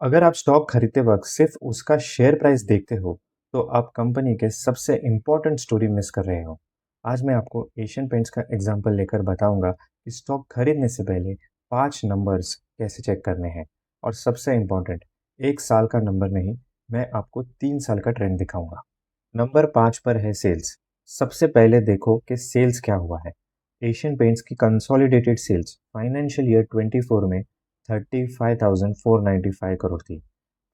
अगर आप स्टॉक खरीदते वक्त सिर्फ उसका शेयर प्राइस देखते हो, तो आप कंपनी के सबसे इम्पोर्टेंट स्टोरी मिस कर रहे हो। आज मैं आपको एशियन पेंट्स का एग्जांपल लेकर बताऊंगा कि स्टॉक खरीदने से पहले 5 नंबर्स कैसे चेक करने हैं। और सबसे इम्पोर्टेंट, 1 साल का नंबर नहीं, मैं आपको 3 साल का ट्रेंड दिखाऊंगा। नंबर 5 पर है सेल्स। सबसे पहले देखो कि सेल्स क्या हुआ है। एशियन पेंट्स की कंसोलिडेटेड सेल्स फाइनेंशियल ईयर 24 में 35,495 करोड़ थी।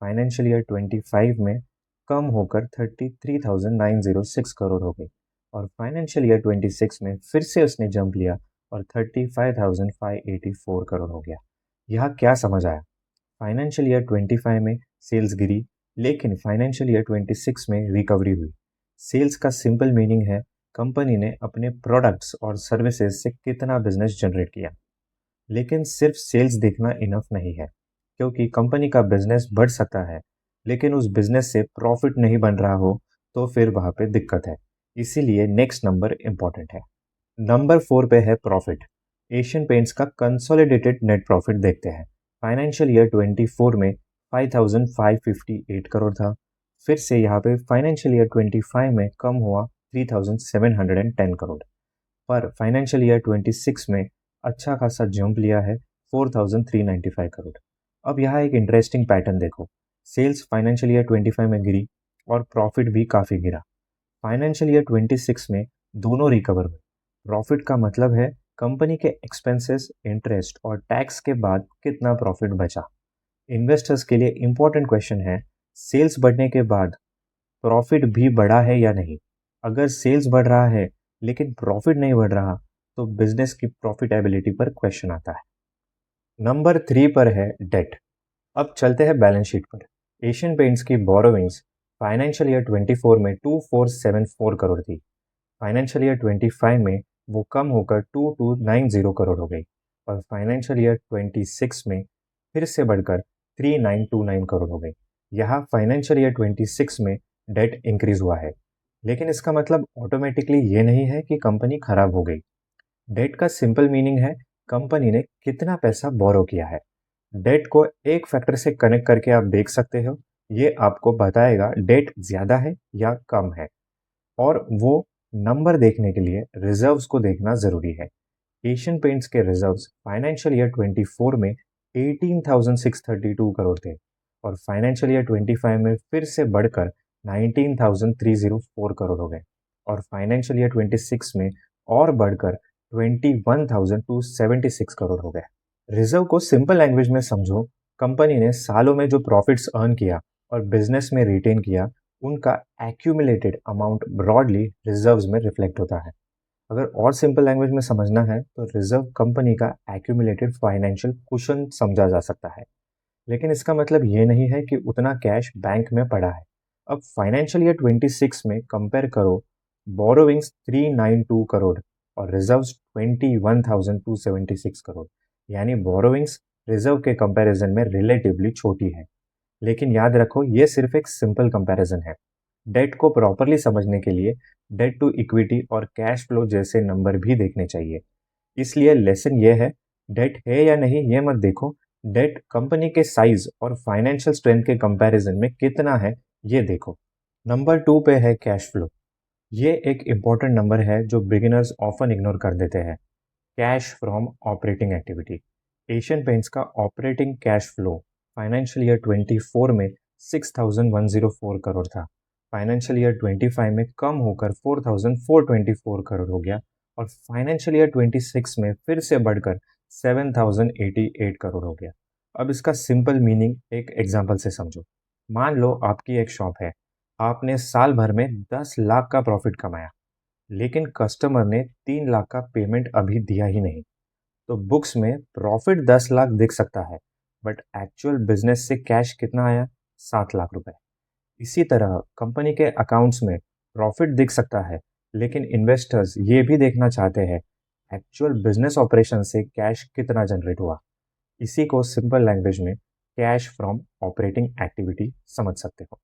फाइनेंशियल ईयर 25 में कम होकर 33,906 करोड़ हो गई, और फाइनेंशियल ईयर 26 में फिर से उसने जंप लिया और 35,584 करोड़ हो गया। यह क्या समझ आया? फाइनेंशियल ईयर 25 में सेल्स गिरी, लेकिन फाइनेंशियल ईयर 26 में रिकवरी हुई। सेल्स का सिंपल मीनिंग है कंपनी ने अपने प्रोडक्ट्स और सर्विसेज से कितना बिजनेस जनरेट किया। लेकिन सिर्फ सेल्स देखना इनफ नहीं है, क्योंकि कंपनी का बिजनेस बढ़ सकता है, लेकिन उस बिजनेस से प्रॉफिट नहीं बन रहा हो, तो फिर वहां पे दिक्कत है। इसीलिए नेक्स्ट नंबर इंपॉर्टेंट है। नंबर 4 पे है प्रॉफिट। एशियन पेंट्स का कंसोलिडेटेड नेट प्रॉफिट देखते हैं। फाइनेंशियल ईयर 24 में 5,558 करोड़ था। फिर से यहाँ पे फाइनेंशियल ईयर 25 में कम हुआ 3,710 करोड़, पर फाइनेंशियल ईयर 26 में अच्छा खासा जंप लिया है 4,395 करोड़। अब यहाँ एक इंटरेस्टिंग पैटर्न देखो। सेल्स फाइनेंशियल ईयर 25 में गिरी और प्रॉफिट भी काफ़ी गिरा। फाइनेंशियल ईयर 26 में दोनों रिकवर हुए। प्रॉफिट का मतलब है कंपनी के एक्सपेंसेस, इंटरेस्ट और टैक्स के बाद कितना प्रॉफिट बचा। इन्वेस्टर्स के लिए इंपॉर्टेंट क्वेश्चन है, सेल्स बढ़ने के बाद प्रॉफिट भी बढ़ा है या नहीं। अगर सेल्स बढ़ रहा है लेकिन प्रॉफिट नहीं बढ़ रहा, तो बिजनेस की प्रॉफिटेबिलिटी पर क्वेश्चन आता है। नंबर 3 पर है डेट। अब चलते हैं बैलेंस शीट पर। एशियन पेंट्स की बोरोविंग्स फाइनेंशियल ईयर 24 में 2474 करोड़ थी। फाइनेंशियल ईयर 25 में वो कम होकर 2290 करोड़ हो गई, और फाइनेंशियल ईयर 26 में फिर से बढ़कर 3929 करोड़ हो गई। यहाँ फाइनेंशियल ईयर 26 में डेट इंक्रीज हुआ है, लेकिन इसका मतलब ऑटोमेटिकली ये नहीं है कि कंपनी खराब हो गई। डेट का सिंपल मीनिंग है कंपनी ने कितना पैसा बोरो किया है। डेट को एक फैक्टर से कनेक्ट करके आप देख सकते हो। ये आपको बताएगा डेट ज़्यादा है या कम है। और वो नंबर देखने के लिए रिजर्व्स को देखना ज़रूरी है। एशियन पेंट्स के रिजर्व्स फाइनेंशियल ईयर 24 में 18,632 करोड़ थे, और फाइनेंशियल ईयर 25 में फिर से बढ़कर 19,304 करोड़ हो गए, और फाइनेंशियल ईयर 26 में और बढ़कर 21,276 करोड़ हो गए। रिजर्व को सिंपल लैंग्वेज में समझो। कंपनी ने सालों में जो प्रॉफिट्स अर्न किया और बिजनेस में रिटेन किया, उनका एक्यूमुलेटेड अमाउंट ब्रॉडली रिजर्व्स में रिफ्लेक्ट होता है। अगर और सिंपल लैंग्वेज में समझना है, तो रिजर्व कंपनी का एक्यूमुलेटेड फाइनेंशियल कुशन समझा जा सकता है। लेकिन इसका मतलब ये नहीं है कि उतना कैश बैंक में पड़ा है। अब फाइनेंशियल ईयर 26 में कंपेयर करो, बोरोविंग्स 392 करोड़ और रिजर्व्स 21,276 करोड़। यानी बोरोविंग्स रिजर्व के कंपैरिजन में रिलेटिवली छोटी है। लेकिन याद रखो, ये सिर्फ एक सिंपल कंपैरिजन है। डेट को प्रॉपरली समझने के लिए डेट टू इक्विटी और कैश फ्लो जैसे नंबर भी देखने चाहिए। इसलिए लेसन ये है, डेट है या नहीं ये मत देखो, डेट कंपनी के साइज और फाइनेंशियल स्ट्रेंथ के कंपैरिजन में कितना है ये देखो। नंबर 2 पे है कैश फ्लो। ये एक इम्पॉर्टेंट नंबर है जो बिगिनर्स ऑफन इग्नोर कर देते हैं। Cash from operating activity. Asian Paints का operating cash flow financial year 24 में 6,104 करोड़ था। फाइनेंशियल ईयर 25 में कम होकर 4,424 करोड़ हो गया, और फाइनेंशियल ईयर 26 में फिर से बढ़कर 7,088 करोड़ हो गया। अब इसका सिंपल मीनिंग एक एग्जांपल से समझो। मान लो आपकी एक शॉप है। आपने साल भर में 10 लाख का प्रॉफिट कमाया, लेकिन कस्टमर ने 3 लाख का पेमेंट अभी दिया ही नहीं। तो बुक्स में प्रॉफिट 10 लाख दिख सकता है, बट एक्चुअल बिजनेस से कैश कितना आया? 7 लाख रुपए। इसी तरह कंपनी के अकाउंट्स में प्रॉफिट दिख सकता है, लेकिन इन्वेस्टर्स ये भी देखना चाहते हैं एक्चुअल बिजनेस ऑपरेशन से कैश कितना जनरेट हुआ। इसी को सिंपल लैंग्वेज में कैश फ्रॉम ऑपरेटिंग एक्टिविटी समझ सकते हो।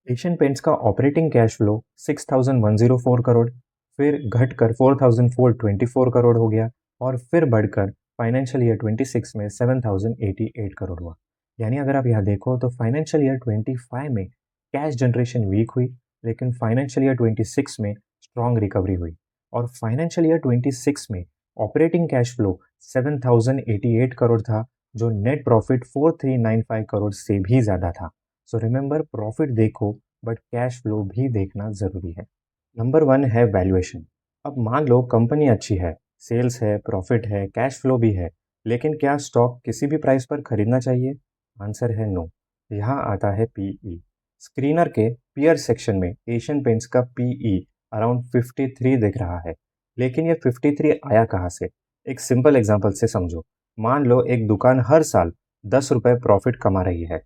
एशियन पेंट्स का ऑपरेटिंग कैश फ्लो 6,104 करोड़, फिर घटकर 4,424 करोड़ हो गया, और फिर बढ़कर फाइनेंशियल ईयर 26 में 7,088 करोड़ हुआ। यानी अगर आप यहाँ देखो तो फाइनेंशियल ईयर 25 में कैश जनरेशन वीक हुई, लेकिन फाइनेंशियल ईयर 26 में स्ट्रॉन्ग रिकवरी हुई। और फाइनेंशियल ईयर 26 में ऑपरेटिंग कैश फ्लो 7088 करोड़ था, जो नेट प्रॉफिट 4395 करोड़ से भी ज़्यादा था। सो रिमेंबर, प्रॉफिट देखो बट कैश फ्लो भी देखना ज़रूरी है। नंबर 1 है वैल्यूएशन। अब मान लो कंपनी अच्छी है, सेल्स है, प्रॉफिट है, कैश फ्लो भी है, लेकिन क्या स्टॉक किसी भी प्राइस पर खरीदना चाहिए? आंसर है नो। यहाँ आता है पीई। स्क्रीनर के पीयर सेक्शन में एशियन पेंट्स का पीई अराउंड 53 दिख रहा है, लेकिन ये 53 आया कहाँ से? एक सिंपल एग्जांपल से समझो। मान लो एक दुकान हर साल 10 रुपए प्रॉफिट कमा रही है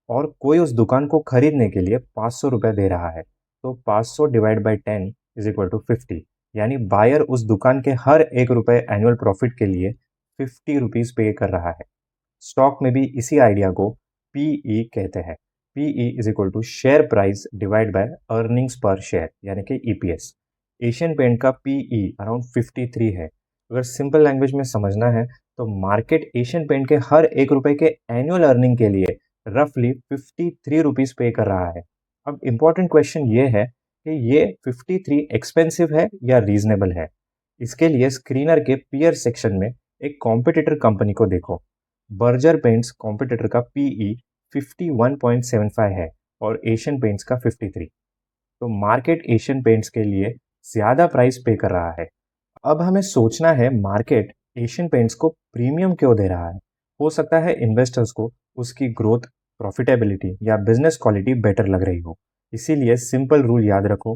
और कोई उस दुकान को खरीदने के लिए 500 रुपए दे रहा है, तो 500 divide by 10 is equal to 50। यानी बायर उस दुकान के हर 1 रुपए एनुअल प्रॉफिट के लिए 50 रुपीज पे कर रहा है। स्टॉक में भी इसी आइडिया को पीई कहते हैं। PE is equal to share price divide by earnings per share, यानी कि ईपीएस। एशियन पेंट का पीई अराउंड 53 है। अगर सिंपल लैंग्वेज में समझना है तो मार्केट एशियन पेंट के हर 1 रुपए के एनुअल अर्निंग के लिए रफली 53 रुपीज पे कर रहा है। अब इम्पोर्टेंट क्वेश्चन ये है कि ये 53 एक्सपेंसिव है या रीजनेबल है। इसके लिए स्क्रीनर के पीयर सेक्शन में एक कॉम्पिटिटर कंपनी को देखो। बर्जर पेंट्स कॉम्पिटिटर का पीई 51.75 है और एशियन पेंट्स का 53। तो मार्केट एशियन पेंट्स के लिए ज़्यादा प्राइस पे कर रहा है। अब हमें सोचना है मार्केट एशियन पेंट्स को प्रीमियम क्यों दे रहा है। हो सकता है इन्वेस्टर्स को उसकी ग्रोथ, प्रॉफिटेबिलिटी या बिजनेस क्वालिटी बेटर लग रही हो। इसीलिए सिंपल रूल याद रखो,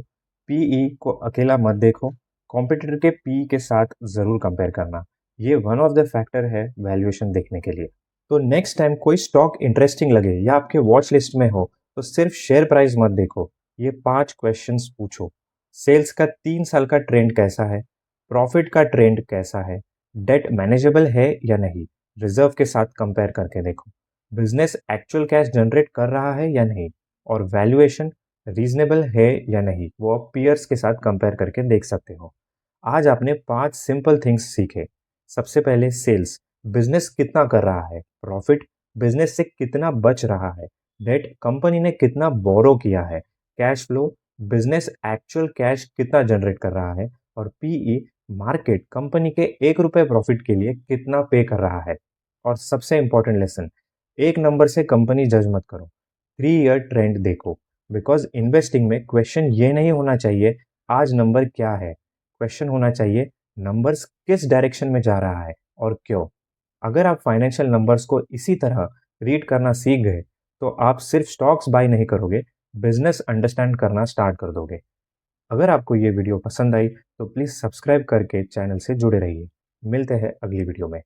पीई को अकेला मत देखो, कॉम्पिटिटर के पीई के साथ ज़रूर कंपेयर करना। ये वन ऑफ द फैक्टर है वैल्यूएशन देखने के लिए। तो नेक्स्ट टाइम कोई स्टॉक इंटरेस्टिंग लगे या आपके वॉच लिस्ट में हो तो सिर्फ शेयर प्राइस मत देखो, ये 5 क्वेश्चंस पूछो। सेल्स का 3 साल का ट्रेंड कैसा है? प्रॉफिट का ट्रेंड कैसा है? डेट मैनेजेबल है या नहीं? रिजर्व के साथ कंपेयर करके देखो। बिजनेस एक्चुअल कैश जनरेट कर रहा है या नहीं? और वैल्यूएशन रीजनेबल है या नहीं, वो आप पीयर्स के साथ कंपेयर करके देख सकते हो। आज आपने 5 सिंपल थिंग्स सीखे। सबसे पहले सेल्स, बिजनेस कितना कर रहा है? प्रॉफिट, बिजनेस से कितना बच रहा है? डेट, कंपनी ने कितना बोरो किया है? Cash flow, business actual cash कितना जनरेट कर रहा है? और पीई, मार्केट कंपनी के 1 रुपए प्रॉफिट के लिए कितना पे कर रहा है। और सबसे इंपॉर्टेंट लेसन, एक नंबर से कंपनी जज मत करो, 3 ईयर ट्रेंड देखो। बिकॉज इन्वेस्टिंग में क्वेश्चन ये नहीं होना चाहिए आज नंबर क्या है, क्वेश्चन होना चाहिए नंबर्स किस डायरेक्शन में जा रहा है और क्यों। अगर आप फाइनेंशियल नंबर्स को इसी तरह रीड करना सीख गए तो आप सिर्फ स्टॉक्स बाय नहीं करोगे, बिजनेस अंडरस्टैंड करना स्टार्ट कर दोगे। अगर आपको ये वीडियो पसंद आई तो प्लीज़ सब्सक्राइब करके चैनल से जुड़े रहिए। मिलते हैं अगली वीडियो में।